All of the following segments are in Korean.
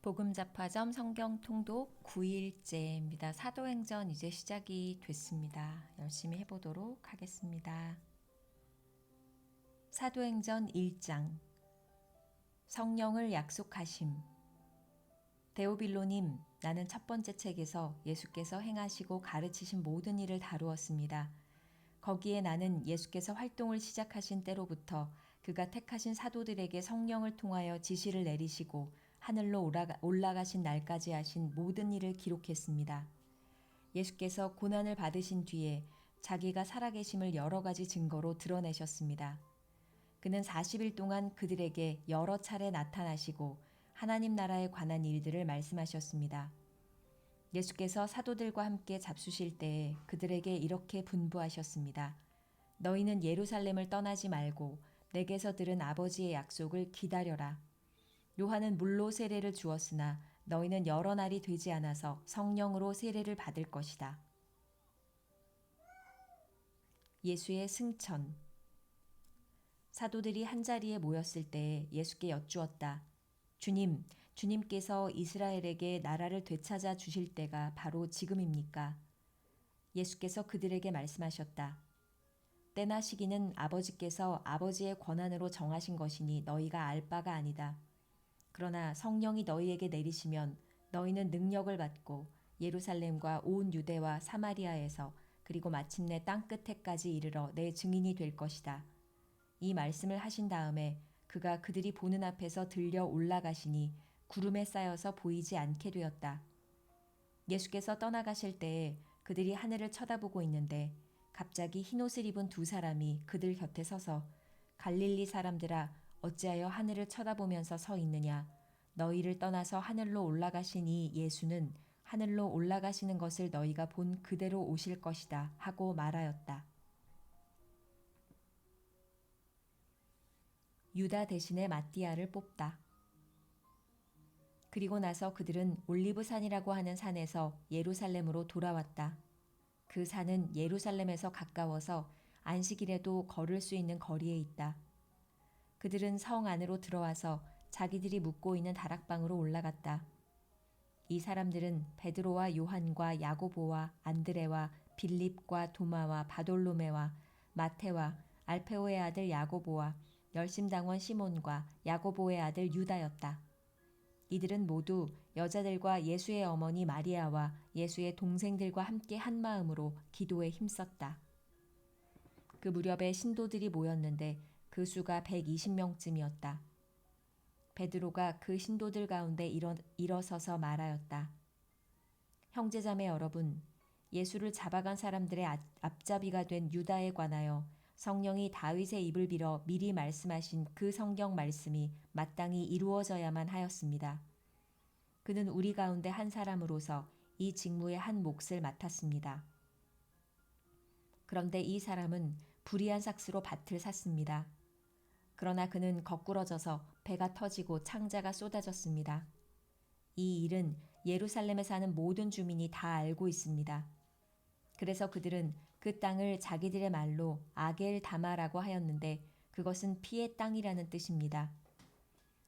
복음잡화점 성경통독 9일째입니다. 사도행전 이제 시작이 됐습니다. 열심히 해보도록 하겠습니다. 사도행전 1장 성령을 약속하심. 데오빌로님, 나는 첫 번째 책에서 예수께서 행하시고 가르치신 모든 일을 다루었습니다. 거기에 나는 예수께서 활동을 시작하신 때로부터 그가 택하신 사도들에게 성령을 통하여 지시를 내리시고 하늘로 올라가신 날까지 하신 모든 일을 기록했습니다. 예수께서 고난을 받으신 뒤에 자기가 살아계심을 여러 가지 증거로 드러내셨습니다. 그는 40일 동안 그들에게 여러 차례 나타나시고 하나님 나라에 관한 일들을 말씀하셨습니다. 예수께서 사도들과 함께 잡수실 때에 그들에게 이렇게 분부하셨습니다. 너희는 예루살렘을 떠나지 말고 내게서 들은 아버지의 약속을 기다려라. 요한은 물로 세례를 주었으나 너희는 여러 날이 되지 않아서 성령으로 세례를 받을 것이다. 예수의 승천. 사도들이 한자리에 모였을 때 예수께 여쭈었다. 주님께서 이스라엘에게 나라를 되찾아 주실 때가 바로 지금입니까? 예수께서 그들에게 말씀하셨다. 때나 시기는 아버지께서 아버지의 권한으로 정하신 것이니 너희가 알 바가 아니다. 그러나 성령이 너희에게 내리시면 너희는 능력을 받고 예루살렘과 온 유대와 사마리아에서 그리고 마침내 땅끝에까지 이르러 내 증인이 될 것이다. 이 말씀을 하신 다음에 그가 그들이 보는 앞에서 들려 올라가시니 구름에 쌓여서 보이지 않게 되었다. 예수께서 떠나가실 때에 그들이 하늘을 쳐다보고 있는데 갑자기 흰옷을 입은 두 사람이 그들 곁에 서서 갈릴리 사람들아 어찌하여 하늘을 쳐다보면서 서 있느냐. 너희를 떠나서 하늘로 올라가신 이 예수는 하늘로 올라가시는 것을 너희가 본 그대로 오실 것이다 하고 말하였다. 유다 대신에 마띠아를 뽑다. 그리고 나서 그들은 올리브산이라고 하는 산에서 예루살렘으로 돌아왔다. 그 산은 예루살렘에서 가까워서 안식일에도 걸을 수 있는 거리에 있다. 그들은 성 안으로 들어와서 자기들이 묵고 있는 다락방으로 올라갔다. 이 사람들은 베드로와 요한과 야고보와 안드레와 빌립과 도마와 바돌로메와 마테와 알페오의 아들 야고보와 열심당원 시몬과 야고보의 아들 유다였다. 이들은 모두 여자들과 예수의 어머니 마리아와 예수의 동생들과 함께 한 마음으로 기도에 힘썼다. 그 무렵에 신도들이 모였는데 그 수가 120명쯤이었다. 베드로가 그 신도들 가운데 일어서서 말하였다. 형제자매 여러분, 예수를 잡아간 사람들의 앞잡이가 된 유다에 관하여 성령이 다윗의 입을 빌어 미리 말씀하신 그 성경 말씀이 마땅히 이루어져야만 하였습니다. 그는 우리 가운데 한 사람으로서 이 직무의 한 몫을 맡았습니다. 그런데 이 사람은 불의한 삭스로 밭을 샀습니다. 그러나 그는 거꾸러져서 배가 터지고 창자가 쏟아졌습니다. 이 일은 예루살렘에 사는 모든 주민이 다 알고 있습니다. 그래서 그들은 그 땅을 자기들의 말로 아겔다마라고 하였는데 그것은 피의 땅이라는 뜻입니다.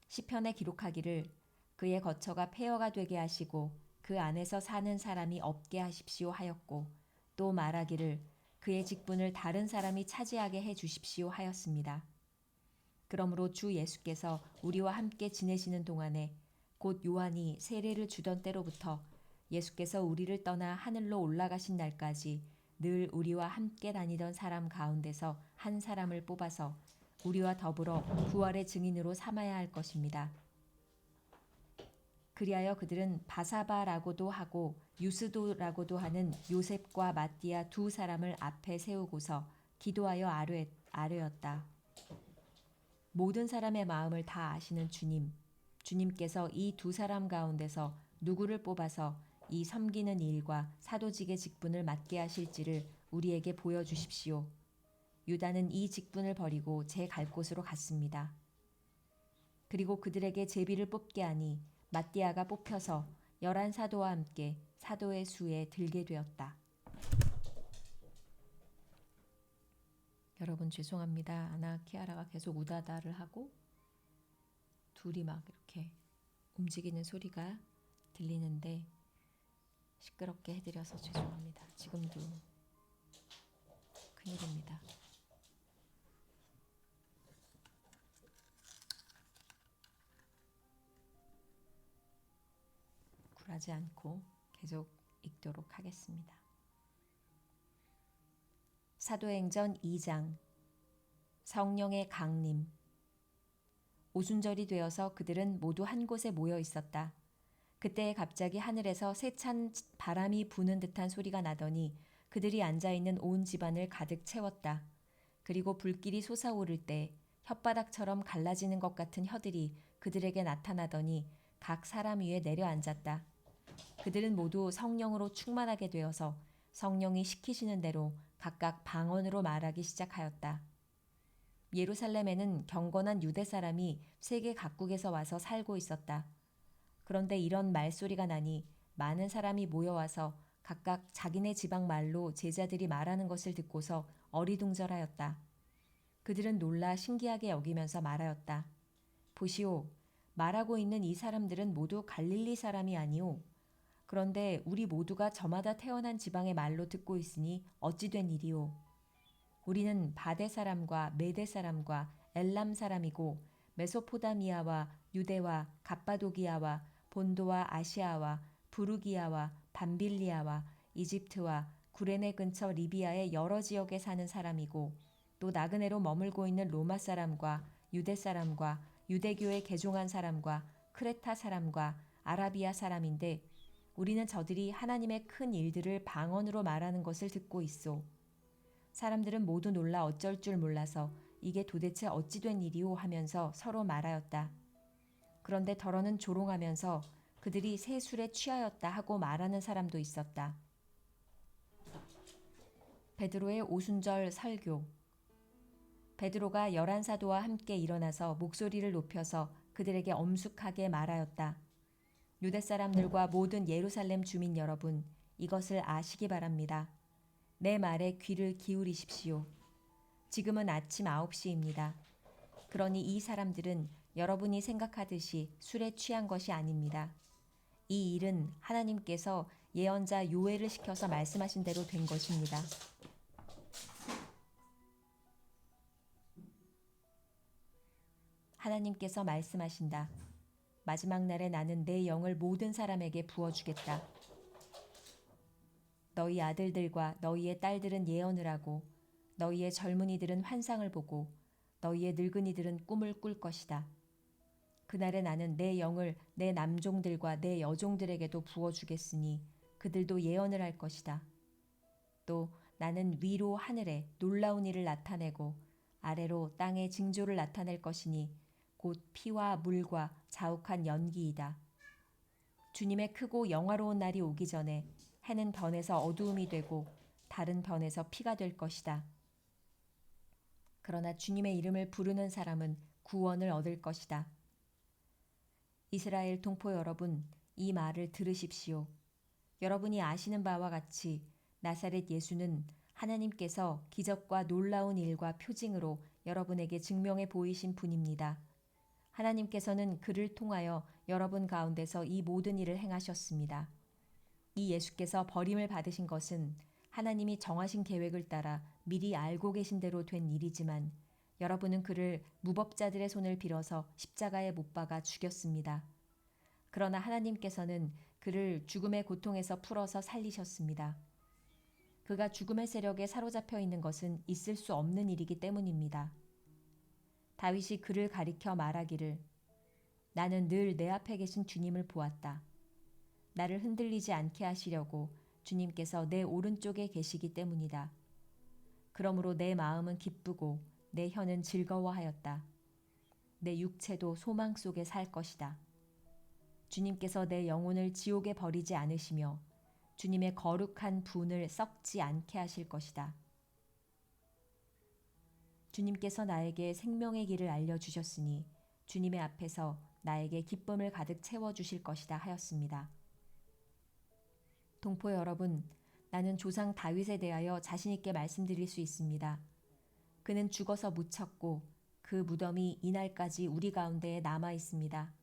시편에 기록하기를 그의 거처가 폐허가 되게 하시고 그 안에서 사는 사람이 없게 하십시오 하였고 또 말하기를 그의 직분을 다른 사람이 차지하게 해 주십시오 하였습니다. 그러므로 주 예수께서 우리와 함께 지내시는 동안에 곧 요한이 세례를 주던 때로부터 예수께서 우리를 떠나 하늘로 올라가신 날까지 늘 우리와 함께 다니던 사람 가운데서 한 사람을 뽑아서 우리와 더불어 부활의 증인으로 삼아야 할 것입니다. 그리하여 그들은 바사바라고도 하고 유스도라고도 하는 요셉과 마띠아 두 사람을 앞에 세우고서 기도하여 아뢰었다. 모든 사람의 마음을 다 아시는 주님께서 이 두 사람 가운데서 누구를 뽑아서 이 섬기는 일과 사도직의 직분을 맡게 하실지를 우리에게 보여주십시오. 유다는 이 직분을 버리고 제 갈 곳으로 갔습니다. 그리고 그들에게 제비를 뽑게 하니 마띠아가 뽑혀서 11사도와 함께 사도의 수에 들게 되었다. 여러분 죄송합니다. 아나 키아라가 계속 우다다를 하고 둘이 막 이렇게 움직이는 소리가 들리는데 시끄럽게 해드려서 죄송합니다. 지금도 큰일입니다. 굴하지 않고 계속 읽도록 하겠습니다. 사도행전 2장. 성령의 강림. 오순절이 되어서 그들은 모두 한 곳에 모여 있었다. 그때 갑자기 하늘에서 세찬 바람이 부는 듯한 소리가 나더니 그들이 앉아있는 온 집안을 가득 채웠다. 그리고 불길이 솟아오를 때 혓바닥처럼 갈라지는 것 같은 혀들이 그들에게 나타나더니 각 사람 위에 내려앉았다. 그들은 모두 성령으로 충만하게 되어서 성령이 시키시는 대로 각각 방언으로 말하기 시작하였다. 예루살렘에는 경건한 유대 사람이 세계 각국에서 와서 살고 있었다. 그런데 이런 말소리가 나니 많은 사람이 모여와서 각각 자기네 지방 말로 제자들이 말하는 것을 듣고서 어리둥절하였다. 그들은 놀라 신기하게 여기면서 말하였다. 보시오, 말하고 있는 이 사람들은 모두 갈릴리 사람이 아니오. 그런데 우리 모두가 저마다 태어난 지방의 말로 듣고 있으니 어찌 된 일이오. 우리는 바데 사람과 메데 사람과 엘람 사람이고 메소포다미아와 유대와 갑바도기아와 본도와 아시아와 부르기아와 밤빌리아와 이집트와 구레네 근처 리비아의 여러 지역에 사는 사람이고 또 나그네로 머물고 있는 로마 사람과 유대 사람과 유대교에 개종한 사람과 크레타 사람과 아라비아 사람인데 우리는 저들이 하나님의 큰 일들을 방언으로 말하는 것을 듣고 있소. 사람들은 모두 놀라 어쩔 줄 몰라서 이게 도대체 어찌 된 일이오 하면서 서로 말하였다. 그런데 더러는 조롱하면서 그들이 새 술에 취하였다 하고 말하는 사람도 있었다. 베드로의 오순절 설교. 베드로가 11사도와 함께 일어나서 목소리를 높여서 그들에게 엄숙하게 말하였다. 유대 사람들과 모든 예루살렘 주민 여러분, 이것을 아시기 바랍니다. 내 말에 귀를 기울이십시오. 지금은 아침 9시입니다. 그러니 이 사람들은 여러분이 생각하듯이 술에 취한 것이 아닙니다. 이 일은 하나님께서 예언자 요엘을 시켜서 말씀하신 대로 된 것입니다. 하나님께서 말씀하신다. 마지막 날에 나는 내 영을 모든 사람에게 부어주겠다. 너희 아들들과 너희의 딸들은 예언을 하고 너희의 젊은이들은 환상을 보고 너희의 늙은이들은 꿈을 꿀 것이다. 그날에 나는 내 영을 내 남종들과 내 여종들에게도 부어주겠으니 그들도 예언을 할 것이다. 또 나는 위로 하늘에 놀라운 일을 나타내고 아래로 땅에 징조를 나타낼 것이니 곧 피와 물과 자욱한 연기이다. 주님의 크고 영화로운 날이 오기 전에 해는 변해서 어두움이 되고 달은 변해서 피가 될 것이다. 그러나 주님의 이름을 부르는 사람은 구원을 얻을 것이다. 이스라엘 동포 여러분, 이 말을 들으십시오. 여러분이 아시는 바와 같이 나사렛 예수는 하나님께서 기적과 놀라운 일과 표징으로 여러분에게 증명해 보이신 분입니다. 하나님께서는 그를 통하여 여러분 가운데서 이 모든 일을 행하셨습니다. 이 예수께서 버림을 받으신 것은 하나님이 정하신 계획을 따라 미리 알고 계신 대로 된 일이지만 여러분은 그를 무법자들의 손을 빌어서 십자가에 못 박아 죽였습니다. 그러나 하나님께서는 그를 죽음의 고통에서 풀어서 살리셨습니다. 그가 죽음의 세력에 사로잡혀 있는 것은 있을 수 없는 일이기 때문입니다. 다윗이 그를 가리켜 말하기를 나는 늘 내 앞에 계신 주님을 보았다. 나를 흔들리지 않게 하시려고 주님께서 내 오른쪽에 계시기 때문이다. 그러므로 내 마음은 기쁘고 내 혀는 즐거워하였다. 내 육체도 소망 속에 살 것이다. 주님께서 내 영혼을 지옥에 버리지 않으시며 주님의 거룩한 분을 썩지 않게 하실 것이다. 주님께서 나에게 생명의 길을 알려주셨으니 주님의 앞에서 나에게 기쁨을 가득 채워주실 것이다 하였습니다. 동포 여러분, 나는 조상 다윗에 대하여 자신있게 말씀드릴 수 있습니다. 그는 죽어서 묻혔고 그 무덤이 이날까지 우리 가운데에 남아 있습니다.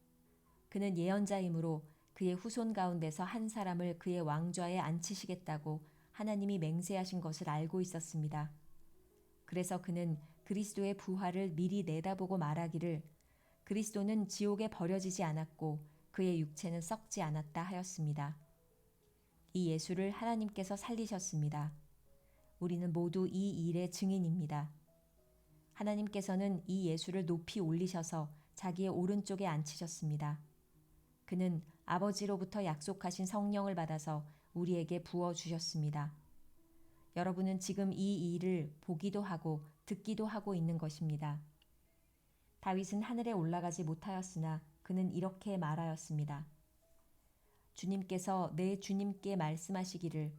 그는 예언자이므로 그의 후손 가운데서 한 사람을 그의 왕좌에 앉히시겠다고 하나님이 맹세하신 것을 알고 있었습니다. 그래서 그는 그리스도의 부활을 미리 내다보고 말하기를 그리스도는 지옥에 버려지지 않았고 그의 육체는 썩지 않았다 하였습니다. 이 예수를 하나님께서 살리셨습니다. 우리는 모두 이 일의 증인입니다. 하나님께서는 이 예수를 높이 올리셔서 자기의 오른쪽에 앉히셨습니다. 그는 아버지로부터 약속하신 성령을 받아서 우리에게 부어주셨습니다. 여러분은 지금 이 일을 보기도 하고 듣기도 하고 있는 것입니다. 다윗은 하늘에 올라가지 못하였으나 그는 이렇게 말하였습니다. 주님께서 내 주님께 말씀하시기를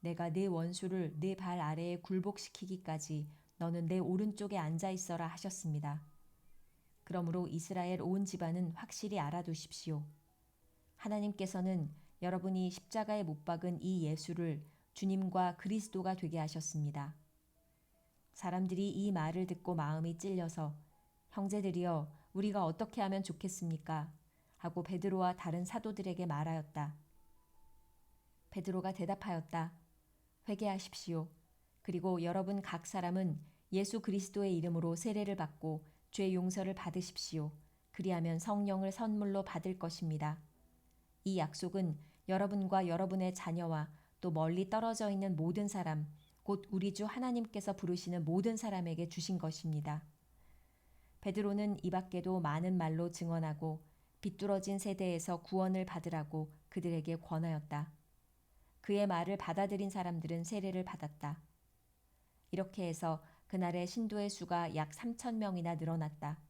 내가 내 원수를 내 발 아래에 굴복시키기까지 너는 내 오른쪽에 앉아 있어라 하셨습니다. 그러므로 이스라엘 온 집안은 확실히 알아두십시오. 하나님께서는 여러분이 십자가에 못 박은 이 예수를 주님과 그리스도가 되게 하셨습니다. 사람들이 이 말을 듣고 마음이 찔려서 형제들이여 우리가 어떻게 하면 좋겠습니까? 하고 베드로와 다른 사도들에게 말하였다. 베드로가 대답하였다. 회개하십시오. 그리고 여러분 각 사람은 예수 그리스도의 이름으로 세례를 받고 죄 용서를 받으십시오. 그리하면 성령을 선물로 받을 것입니다. 이 약속은 여러분과 여러분의 자녀와 또 멀리 떨어져 있는 모든 사람, 곧 우리 주 하나님께서 부르시는 모든 사람에게 주신 것입니다. 베드로는 이 밖에도 많은 말로 증언하고 비뚤어진 세대에서 구원을 받으라고 그들에게 권하였다. 그의 말을 받아들인 사람들은 세례를 받았다. 이렇게 해서 그날의 신도의 수가 약 3,000명이나 늘어났다.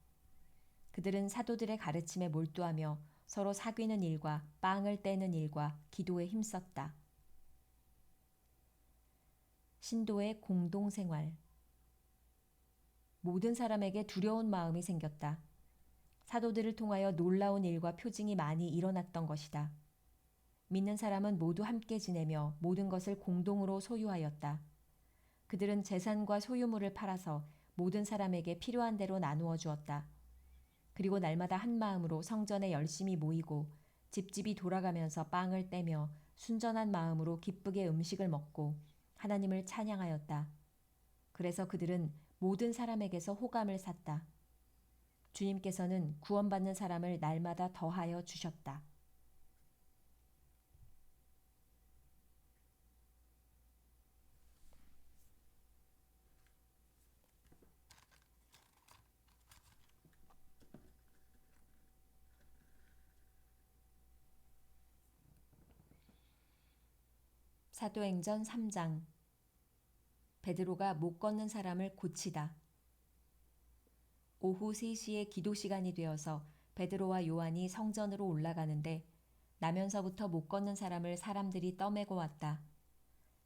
그들은 사도들의 가르침에 몰두하며 서로 사귀는 일과 빵을 떼는 일과 기도에 힘썼다. 신도의 공동생활. 모든 사람에게 두려운 마음이 생겼다. 사도들을 통하여 놀라운 일과 표징이 많이 일어났던 것이다. 믿는 사람은 모두 함께 지내며 모든 것을 공동으로 소유하였다. 그들은 재산과 소유물을 팔아서 모든 사람에게 필요한 대로 나누어 주었다. 그리고 날마다 한 마음으로 성전에 열심히 모이고 집집이 돌아가면서 빵을 떼며 순전한 마음으로 기쁘게 음식을 먹고 하나님을 찬양하였다. 그래서 그들은 모든 사람에게서 호감을 샀다. 주님께서는 구원받는 사람을 날마다 더하여 주셨다. 사도행전 3장. 베드로가 못 걷는 사람을 고치다. 오후 3시에 기도 시간이 되어서 베드로와 요한이 성전으로 올라가는데 나면서부터 못 걷는 사람을 사람들이 떠매고 왔다.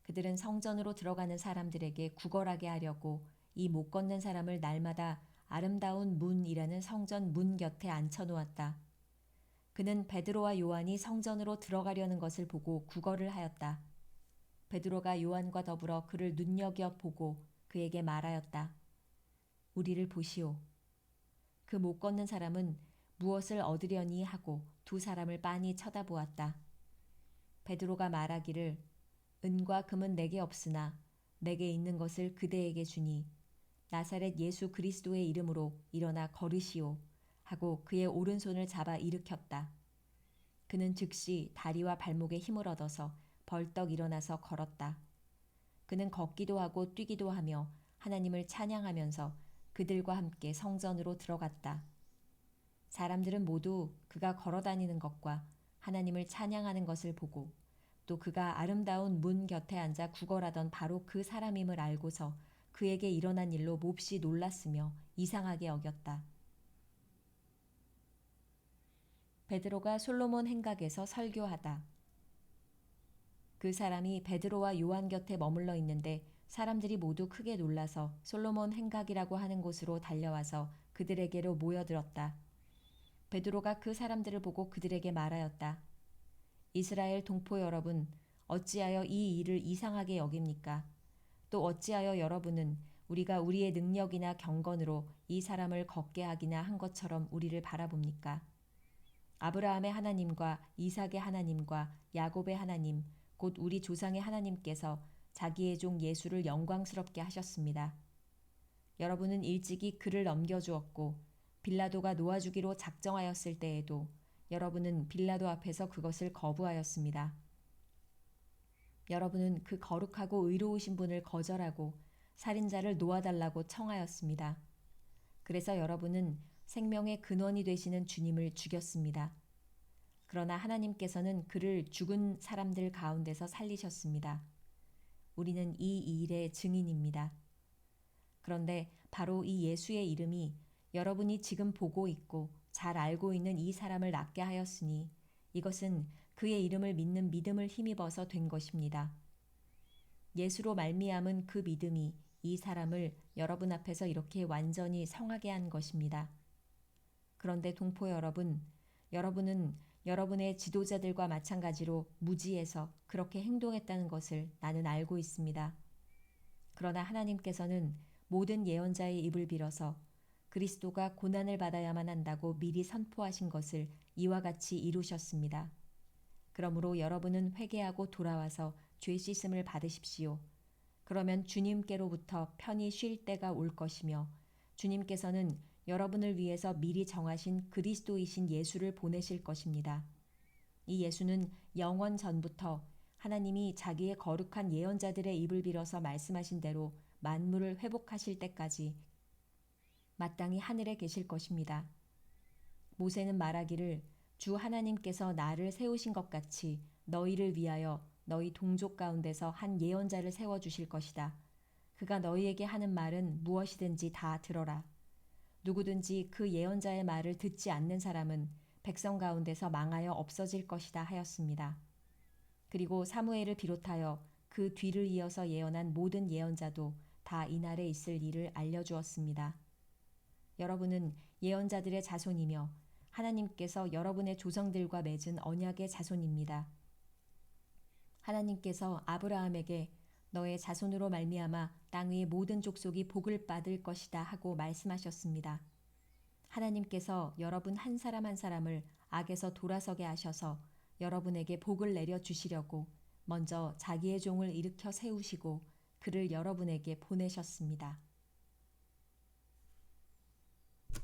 그들은 성전으로 들어가는 사람들에게 구걸하게 하려고 이 못 걷는 사람을 날마다 아름다운 문이라는 성전 문 곁에 앉혀놓았다. 그는 베드로와 요한이 성전으로 들어가려는 것을 보고 구걸을 하였다. 베드로가 요한과 더불어 그를 눈여겨보고 그에게 말하였다. 우리를 보시오. 그 못 걷는 사람은 무엇을 얻으려니 하고 두 사람을 빤히 쳐다보았다. 베드로가 말하기를 은과 금은 내게 없으나 내게 있는 것을 그대에게 주니 나사렛 예수 그리스도의 이름으로 일어나 걸으시오 하고 그의 오른손을 잡아 일으켰다. 그는 즉시 다리와 발목에 힘을 얻어서 벌떡 일어나서 걸었다. 그는 걷기도 하고 뛰기도 하며 하나님을 찬양하면서 그들과 함께 성전으로 들어갔다. 사람들은 모두 그가 걸어다니는 것과 하나님을 찬양하는 것을 보고 또 그가 아름다운 문 곁에 앉아 구걸하던 바로 그 사람임을 알고서 그에게 일어난 일로 몹시 놀랐으며 이상하게 여겼다. 베드로가 솔로몬 행각에서 설교하다. 그 사람이 베드로와 요한 곁에 머물러 있는데 사람들이 모두 크게 놀라서 솔로몬 행각이라고 하는 곳으로 달려와서 그들에게로 모여들었다. 베드로가 그 사람들을 보고 그들에게 말하였다. 이스라엘 동포 여러분, 어찌하여 이 일을 이상하게 여깁니까? 또 어찌하여 여러분은 우리가 우리의 능력이나 경건으로 이 사람을 걷게 하기나 한 것처럼 우리를 바라봅니까? 아브라함의 하나님과 이삭의 하나님과 야곱의 하나님, 곧 우리 조상의 하나님께서 자기의 종 예수를 영광스럽게 하셨습니다. 여러분은 일찍이 그를 넘겨주었고 빌라도가 놓아주기로 작정하였을 때에도 여러분은 빌라도 앞에서 그것을 거부하였습니다. 여러분은 그 거룩하고 의로우신 분을 거절하고 살인자를 놓아달라고 청하였습니다. 그래서 여러분은 생명의 근원이 되시는 주님을 죽였습니다. 그러나 하나님께서는 그를 죽은 사람들 가운데서 살리셨습니다. 우리는 이 일의 증인입니다. 그런데 바로 이 예수의 이름이 여러분이 지금 보고 있고 잘 알고 있는 이 사람을 낫게 하였으니 이것은 그의 이름을 믿는 믿음을 힘입어서 된 것입니다. 예수로 말미암은 그 믿음이 이 사람을 여러분 앞에서 이렇게 완전히 성하게 한 것입니다. 그런데 동포 여러분, 여러분은 여러분의 지도자들과 마찬가지로 무지해서 그렇게 행동했다는 것을 나는 알고 있습니다. 그러나 하나님께서는 모든 예언자의 입을 빌어서 그리스도가 고난을 받아야만 한다고 미리 선포하신 것을 이와 같이 이루셨습니다. 그러므로 여러분은 회개하고 돌아와서 죄 씻음을 받으십시오. 그러면 주님께로부터 편히 쉴 때가 올 것이며 주님께서는 여러분을 위해서 미리 정하신 그리스도이신 예수를 보내실 것입니다. 이 예수는 영원 전부터 하나님이 자기의 거룩한 예언자들의 입을 빌어서 말씀하신 대로 만물을 회복하실 때까지 마땅히 하늘에 계실 것입니다. 모세는 말하기를 주 하나님께서 나를 세우신 것 같이 너희를 위하여 너희 동족 가운데서 한 예언자를 세워주실 것이다. 그가 너희에게 하는 말은 무엇이든지 다 들어라. 누구든지 그 예언자의 말을 듣지 않는 사람은 백성 가운데서 망하여 없어질 것이다 하였습니다. 그리고 사무엘을 비롯하여 그 뒤를 이어서 예언한 모든 예언자도 다 이날에 있을 일을 알려주었습니다. 여러분은 예언자들의 자손이며 하나님께서 여러분의 조상들과 맺은 언약의 자손입니다. 하나님께서 아브라함에게 너의 자손으로 말미암아 땅 위의 모든 족속이 복을 받을 것이다 하고 말씀하셨습니다. 하나님께서 여러분 한 사람 한 사람을 악에서 돌아서게 하셔서 여러분에게 복을 내려 주시려고 먼저 자기의 종을 일으켜 세우시고 그를 여러분에게 보내셨습니다.